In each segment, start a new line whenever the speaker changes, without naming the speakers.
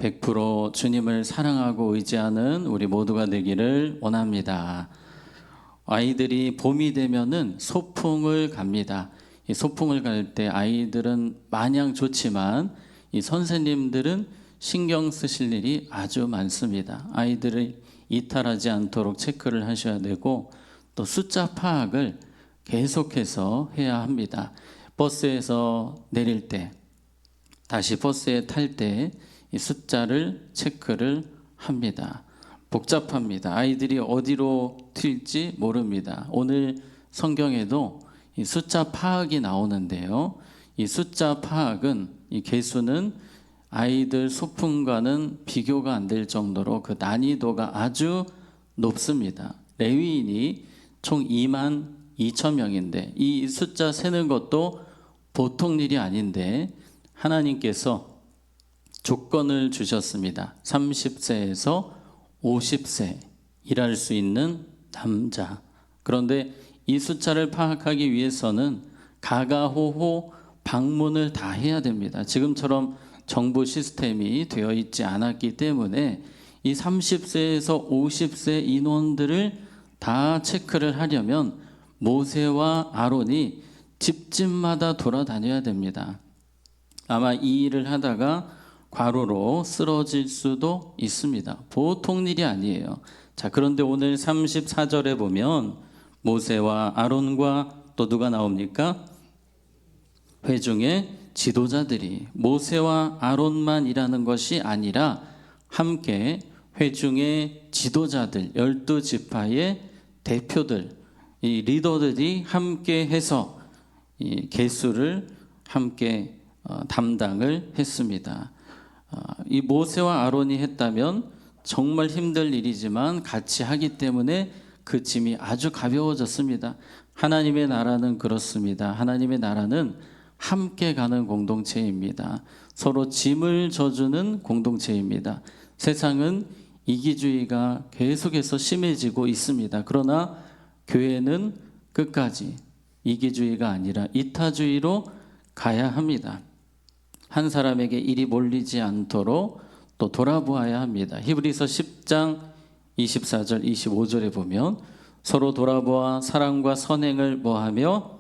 100% 주님을 사랑하고 의지하는 우리 모두가 되기를 원합니다. 아이들이 봄이 되면은 소풍을 갑니다. 이 소풍을 갈 때 아이들은 마냥 좋지만 이 선생님들은 신경 쓰실 일이 아주 많습니다. 아이들을 이탈하지 않도록 체크를 하셔야 되고 또 숫자 파악을 계속해서 해야 합니다. 버스에서 내릴 때 다시 버스에 탈 때 이 숫자를 체크를 합니다. 복잡합니다. 아이들이 어디로 튈지 모릅니다. 오늘 성경에도 이 숫자 파악이 나오는데요. 이 숫자 파악은 이 개수는 아이들 소풍과는 비교가 안 될 정도로 그 난이도가 아주 높습니다. 레위인이 총 2만 2천 명인데 이 숫자 세는 것도 보통 일이 아닌데 하나님께서 조건을 주셨습니다. 30세에서 50세 일할 수 있는 남자. 그런데 이 숫자를 파악하기 위해서는 가가호호 방문을 다 해야 됩니다. 지금처럼 정부 시스템이 되어 있지 않았기 때문에 이 30세에서 50세 인원들을 다 체크를 하려면 모세와 아론이 집집마다 돌아다녀야 됩니다. 아마 이 일을 하다가 과로로 쓰러질 수도 있습니다. 보통 일이 아니에요. 자, 그런데 오늘 34절에 보면 모세와 아론과 또 누가 나옵니까? 회중의 지도자들이 모세와 아론만 일하는 것이 아니라 함께 회중의 지도자들 12지파의 대표들 이 리더들이 함께 해서 이 계수를 함께 담당을 했습니다. 이 모세와 아론이 했다면 정말 힘들 일이지만 같이 하기 때문에 그 짐이 아주 가벼워졌습니다. 하나님의 나라는 그렇습니다. 하나님의 나라는 함께 가는 공동체입니다. 서로 짐을 져주는 공동체입니다. 세상은 이기주의가 계속해서 심해지고 있습니다. 그러나 교회는 끝까지 이기주의가 아니라 이타주의로 가야 합니다. 한 사람에게 일이 몰리지 않도록 또 돌아보아야 합니다. 히브리서 10장 24절 25절에 보면 서로 돌아보아 사랑과 선행을 뭐하며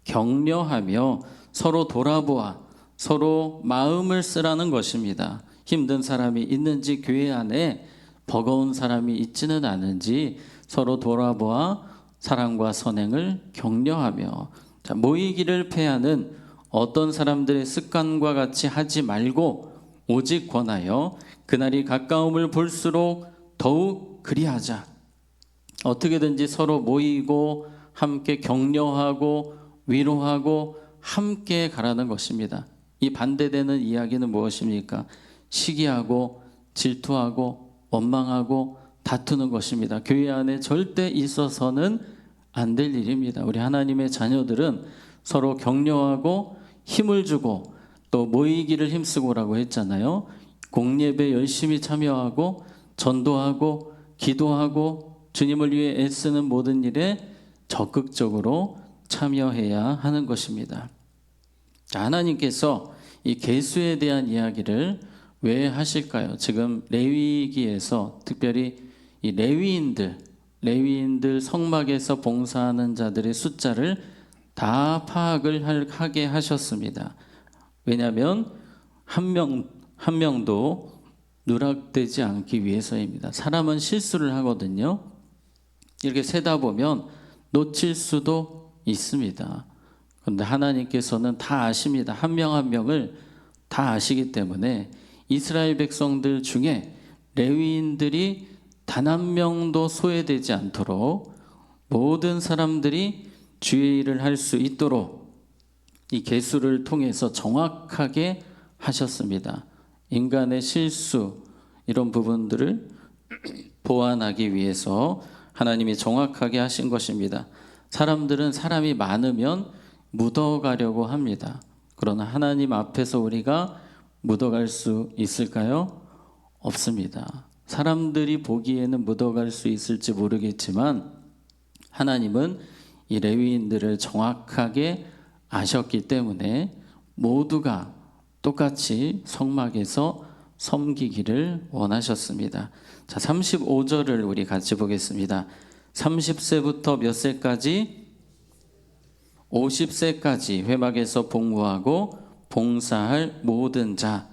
격려하며 서로 돌아보아 서로 마음을 쓰라는 것입니다. 힘든 사람이 있는지 교회 안에 버거운 사람이 있지는 않은지 서로 돌아보아 사랑과 선행을 격려하며 자, 모이기를 패하는 어떤 사람들의 습관과 같이 하지 말고 오직 권하여 그날이 가까움을 볼수록 더욱 그리하자. 어떻게든지 서로 모이고 함께 격려하고 위로하고 함께 가라는 것입니다. 이 반대되는 이야기는 무엇입니까? 시기하고 질투하고 원망하고 다투는 것입니다. 교회 안에 절대 있어서는 안 될 일입니다. 우리 하나님의 자녀들은 서로 격려하고 힘을 주고 또 모이기를 힘쓰고라고 했잖아요. 공예배 열심히 참여하고 전도하고 기도하고 주님을 위해 애쓰는 모든 일에 적극적으로 참여해야 하는 것입니다. 하나님께서 이 계수에 대한 이야기를 왜 하실까요? 지금 레위기에서 특별히 이 레위인들 성막에서 봉사하는 자들의 숫자를 다 파악을 하게 하셨습니다. 왜냐하면 한 명도 누락되지 않기 위해서입니다. 사람은 실수를 하거든요. 이렇게 세다 보면 놓칠 수도 있습니다. 그런데 하나님께서는 다 아십니다. 한 명 한 명을 다 아시기 때문에 이스라엘 백성들 중에 레위인들이 단 한 명도 소외되지 않도록 모든 사람들이 주의 일을 할 수 있도록 이 계수를 통해서 정확하게 하셨습니다. 인간의 실수 이런 부분들을 보완하기 위해서 하나님이 정확하게 하신 것입니다. 사람들은 사람이 많으면 묻어가려고 합니다. 그러나 하나님 앞에서 우리가 묻어갈 수 있을까요? 없습니다. 사람들이 보기에는 묻어갈 수 있을지 모르겠지만 하나님은 이 레위인들을 정확하게 아셨기 때문에 모두가 똑같이 성막에서 섬기기를 원하셨습니다. 자, 35절을 우리 같이 보겠습니다. 30세부터 몇 세까지? 50세까지 회막에서 복무하고 봉사할 모든 자.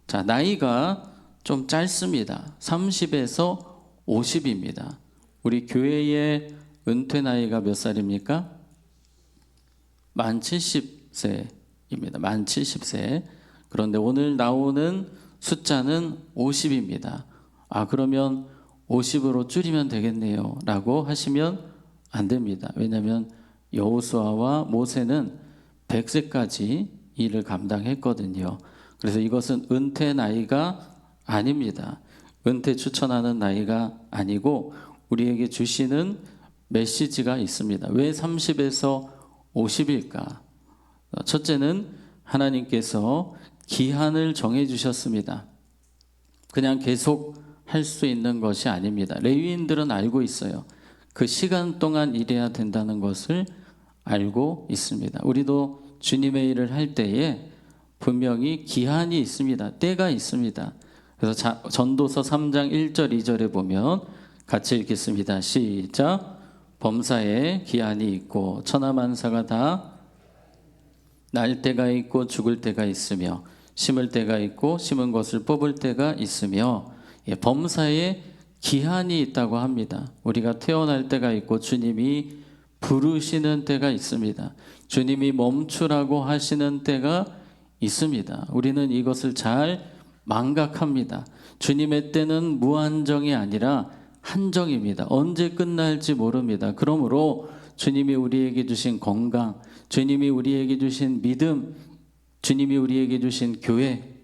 자, 나이가 좀 짧습니다. 30에서 50입니다. 우리 교회의 은퇴 나이가 몇 살입니까? 만 70세입니다. 만 70세. 그런데 오늘 나오는 숫자는 50입니다. 아, 그러면 50으로 줄이면 되겠네요 라고 하시면 안 됩니다. 왜냐하면 여호수아와 모세는 100세까지 일을 감당했거든요. 그래서 이것은 은퇴 나이가 아닙니다. 은퇴 추천하는 나이가 아니고 우리에게 주시는 메시지가 있습니다. 왜 30에서 50일까? 첫째는 하나님께서 기한을 정해 주셨습니다. 그냥 계속 할 수 있는 것이 아닙니다. 레위인들은 알고 있어요. 그 시간 동안 일해야 된다는 것을 알고 있습니다. 우리도 주님의 일을 할 때에 분명히 기한이 있습니다. 때가 있습니다. 그래서 전도서 3장 1절 2절에 보면 같이 읽겠습니다. 시작. 범사에 기한이 있고 천하만사가 다 날 때가 있고 죽을 때가 있으며 심을 때가 있고 심은 것을 뽑을 때가 있으며, 범사에 기한이 있다고 합니다. 우리가 태어날 때가 있고 주님이 부르시는 때가 있습니다. 주님이 멈추라고 하시는 때가 있습니다. 우리는 이것을 잘 망각합니다. 주님의 때는 무한정이 아니라 한정입니다. 언제 끝날지 모릅니다. 그러므로 주님이 우리에게 주신 건강, 주님이 우리에게 주신 믿음, 주님이 우리에게 주신 교회,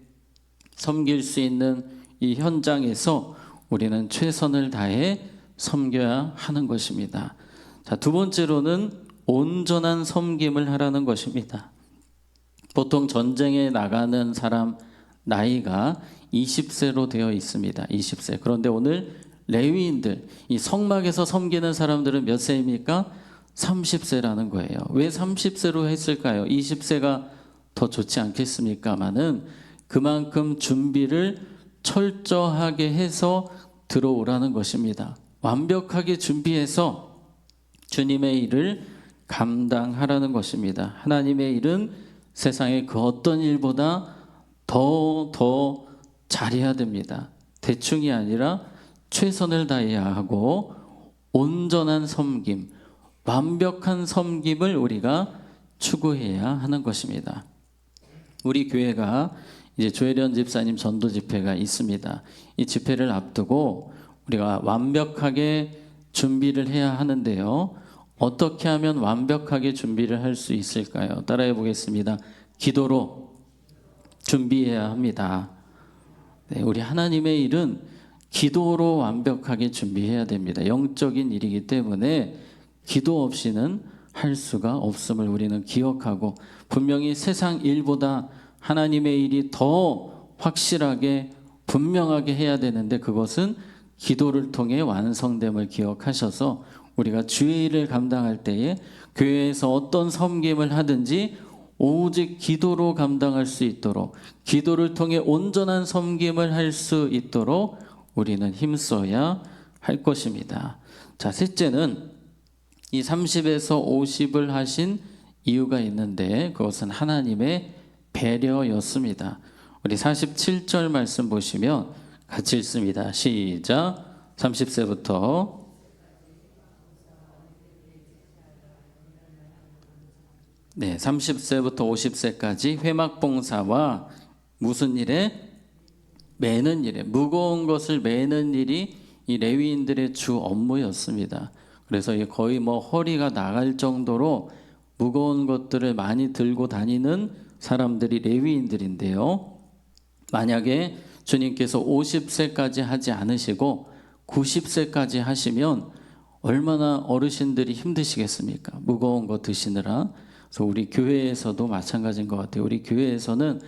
섬길 수 있는 이 현장에서 우리는 최선을 다해 섬겨야 하는 것입니다. 자, 두 번째로는 온전한 섬김을 하라는 것입니다. 보통 전쟁에 나가는 사람 나이가 20세로 되어 있습니다. 20세. 그런데 오늘 레위인들, 이 성막에서 섬기는 사람들은 몇 세입니까? 30세라는 거예요. 왜 30세로 했을까요? 20세가 더 좋지 않겠습니까마는 그만큼 준비를 철저하게 해서 들어오라는 것입니다. 완벽하게 준비해서 주님의 일을 감당하라는 것입니다. 하나님의 일은 세상의 그 어떤 일보다 더 잘해야 됩니다. 대충이 아니라 최선을 다해야 하고 온전한 섬김, 완벽한 섬김을 우리가 추구해야 하는 것입니다. 우리 교회가 이제 조혜련 집사님 전도 집회가 있습니다. 이 집회를 앞두고 우리가 완벽하게 준비를 해야 하는데요. 어떻게 하면 완벽하게 준비를 할 수 있을까요? 따라해 보겠습니다. 기도로 준비해야 합니다. 네, 우리 하나님의 일은 기도로 완벽하게 준비해야 됩니다. 영적인 일이기 때문에 기도 없이는 할 수가 없음을 우리는 기억하고, 분명히 세상 일보다 하나님의 일이 더 확실하게 분명하게 해야 되는데 그것은 기도를 통해 완성됨을 기억하셔서 우리가 주의 일을 감당할 때에 교회에서 어떤 섬김을 하든지 오직 기도로 감당할 수 있도록, 기도를 통해 온전한 섬김을 할 수 있도록 우리는 힘써야 할 것입니다. 자, 셋째는 이 30에서 50을 하신 이유가 있는데 그것은 하나님의 배려였습니다. 우리 47절 말씀 보시면 같이 읽습니다. 시작. 30세부터 네, 30세부터 50세까지 회막봉사와 무슨 일에? 매는 일에, 무거운 것을 매는 일이 이 레위인들의 주 업무였습니다. 그래서 거의 허리가 나갈 정도로 무거운 것들을 많이 들고 다니는 사람들이 레위인들인데요. 만약에 주님께서 50세까지 하지 않으시고 90세까지 하시면 얼마나 어르신들이 힘드시겠습니까? 무거운 거 드시느라. 그래서 우리 교회에서도 마찬가지인 것 같아요. 우리 교회에서는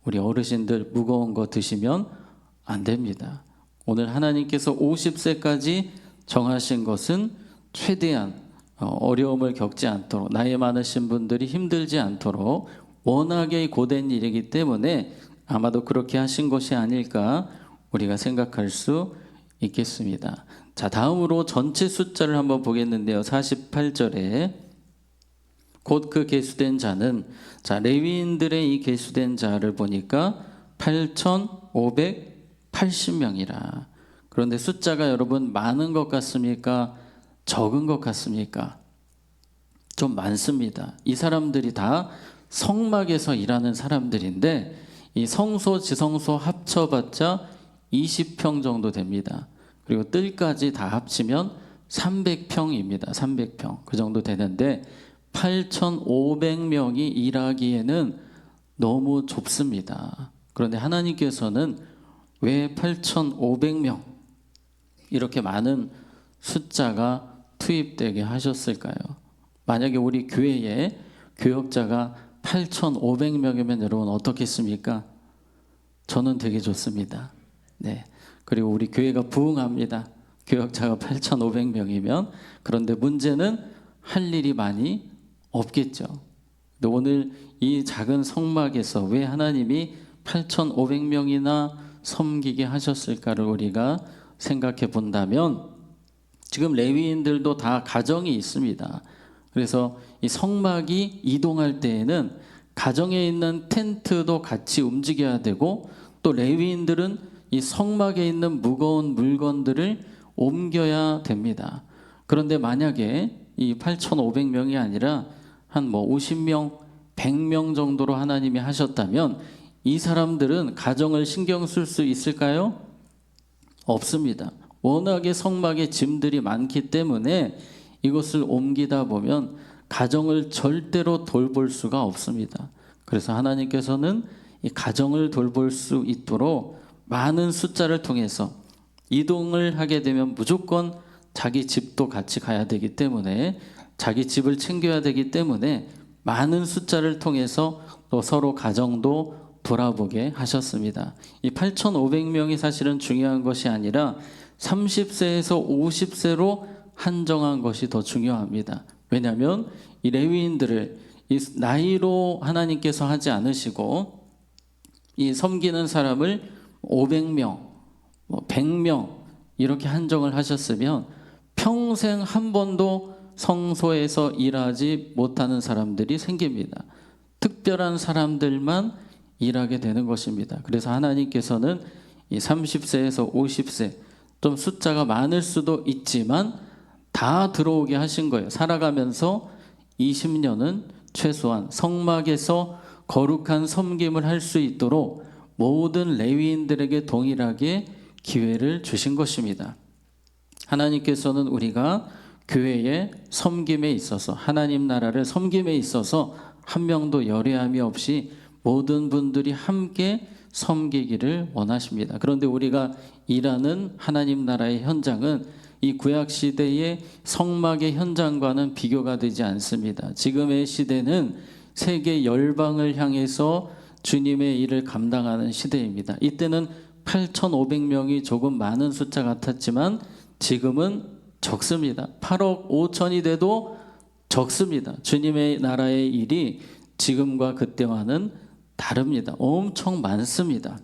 우리 어르신들 무거운 거 드시면 안 됩니다. 오늘 하나님께서 50세까지 정하신 것은 최대한 어려움을 겪지 않도록, 나이 많으신 분들이 힘들지 않도록, 워낙에 고된 일이기 때문에 아마도 그렇게 하신 것이 아닐까 우리가 생각할 수 있겠습니다. 자, 다음으로 전체 숫자를 한번 보겠는데요. 48절에 곧 그 계수된 자는, 자, 레위인들의 이 계수된 자를 보니까 8,580명이라. 그런데 숫자가 여러분 많은 것 같습니까? 적은 것 같습니까? 좀 많습니다. 이 사람들이 다 성막에서 일하는 사람들인데 이 성소, 지성소 합쳐봤자 20평 정도 됩니다. 그리고 뜰까지 다 합치면 300평입니다. 300평. 그 정도 되는데 8,500명이 일하기에는 너무 좁습니다. 그런데 하나님께서는 왜 8,500명 이렇게 많은 숫자가 투입되게 하셨을까요? 만약에 우리 교회에 교역자가 8,500명이면 여러분 어떻겠습니까? 저는 되게 좋습니다. 네. 그리고 우리 교회가 부흥합니다. 교역자가 8,500명이면. 그런데 문제는 할 일이 많이 없겠죠. 오늘 이 작은 성막에서 왜 하나님이 8,500명이나 섬기게 하셨을까를 우리가 생각해 본다면 지금 레위인들도 다 가정이 있습니다. 그래서 이 성막이 이동할 때에는 가정에 있는 텐트도 같이 움직여야 되고 또 레위인들은 이 성막에 있는 무거운 물건들을 옮겨야 됩니다. 그런데 만약에 이 8,500명이 아니라 한 50명, 100명 정도로 하나님이 하셨다면 이 사람들은 가정을 신경 쓸 수 있을까요? 없습니다. 워낙에 성막에 짐들이 많기 때문에 이것을 옮기다 보면 가정을 절대로 돌볼 수가 없습니다. 그래서 하나님께서는 이 가정을 돌볼 수 있도록 많은 숫자를 통해서 이동을 하게 되면 무조건 자기 집도 같이 가야 되기 때문에 자기 집을 챙겨야 되기 때문에 많은 숫자를 통해서 또 서로 가정도 돌아보게 하셨습니다. 이 8,500명이 사실은 중요한 것이 아니라 30세에서 50세로 한정한 것이 더 중요합니다. 왜냐하면 이 레위인들을 이 나이로 하나님께서 하지 않으시고 이 섬기는 사람을 500명, 100명 이렇게 한정을 하셨으면 평생 한 번도 성소에서 일하지 못하는 사람들이 생깁니다. 특별한 사람들만 일하게 되는 것입니다. 그래서 하나님께서는 이 30세에서 50세 좀 숫자가 많을 수도 있지만 다 들어오게 하신 거예요. 살아가면서 20년은 최소한 성막에서 거룩한 섬김을 할 수 있도록 모든 레위인들에게 동일하게 기회를 주신 것입니다. 하나님께서는 우리가 교회의 섬김에 있어서 하나님 나라를 섬김에 있어서 한 명도 열애함이 없이 모든 분들이 함께 섬기기를 원하십니다. 그런데 우리가 일하는 하나님 나라의 현장은 이 구약 시대의 성막의 현장과는 비교가 되지 않습니다. 지금의 시대는 세계 열방을 향해서 주님의 일을 감당하는 시대입니다. 이때는 8,500명이 조금 많은 숫자 같았지만 지금은 적습니다. 8억 5천이 돼도 적습니다. 주님의 나라의 일이 지금과 그때와는 다릅니다. 엄청 많습니다.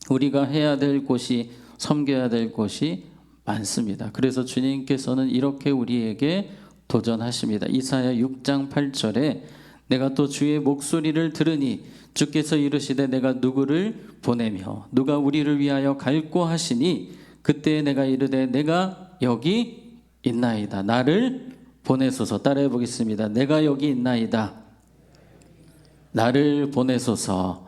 우리가 해야 될 곳이, 섬겨야 될 곳이 많습니다. 그래서 주님께서는 이렇게 우리에게 도전하십니다. 이사야 6장 8절에 내가 또 주의 목소리를 들으니 주께서 이르시되 내가 누구를 보내며 누가 우리를 위하여 갈고 하시니 그때 내가 이르되 내가 여기 있나이다. 나를 보내소서. 따라해 보겠습니다. 내가 여기 있나이다. 나를 보내소서.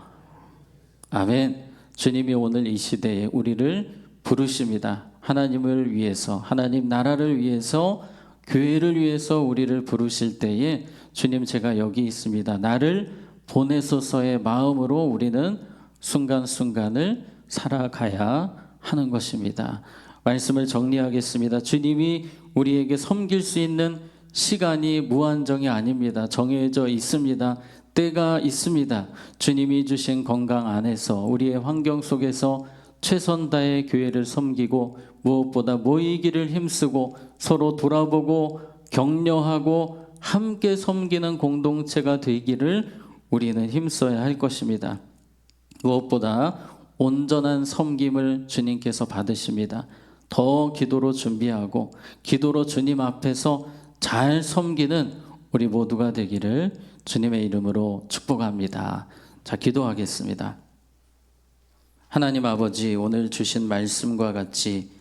아멘. 주님이 오늘 이 시대에 우리를 부르십니다. 하나님을 위해서, 하나님 나라를 위해서, 교회를 위해서 우리를 부르실 때에 주님 제가 여기 있습니다. 나를 보내소서의 마음으로 우리는 순간순간을 살아가야 하는 것입니다. 말씀을 정리하겠습니다. 주님이 우리에게 섬길 수 있는 시간이 무한정이 아닙니다. 정해져 있습니다. 때가 있습니다. 주님이 주신 건강 안에서 우리의 환경 속에서 최선 다해 교회를 섬기고 무엇보다 모이기를 힘쓰고 서로 돌아보고 격려하고 함께 섬기는 공동체가 되기를 우리는 힘써야 할 것입니다. 무엇보다 온전한 섬김을 주님께서 받으십니다. 더 기도로 준비하고 기도로 주님 앞에서 잘 섬기는 우리 모두가 되기를 주님의 이름으로 축복합니다. 자, 기도하겠습니다. 하나님 아버지, 오늘 주신 말씀과 같이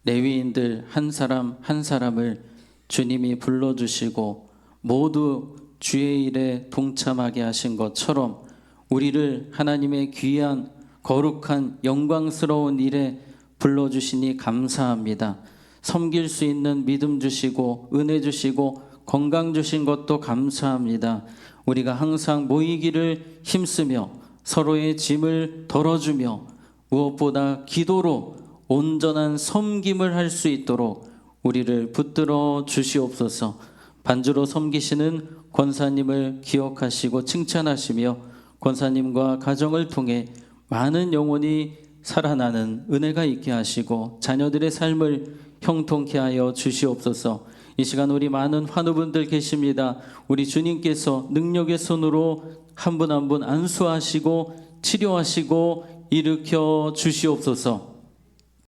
레위인들 한 사람 한 사람을 주님이 불러주시고 모두 주의 일에 동참하게 하신 것처럼 우리를 하나님의 귀한 거룩한 영광스러운 일에 불러주시니 감사합니다. 섬길 수 있는 믿음 주시고 은혜 주시고 건강 주신 것도 감사합니다. 우리가 항상 모이기를 힘쓰며 서로의 짐을 덜어주며 무엇보다 기도로 온전한 섬김을 할 수 있도록 우리를 붙들어 주시옵소서. 반주로 섬기시는 권사님을 기억하시고 칭찬하시며 권사님과 가정을 통해 많은 영혼이 살아나는 은혜가 있게 하시고 자녀들의 삶을 형통케 하여 주시옵소서. 이 시간 우리 많은 환우분들 계십니다. 우리 주님께서 능력의 손으로 한 분 한 분 안수하시고 치료하시고 일으켜 주시옵소서.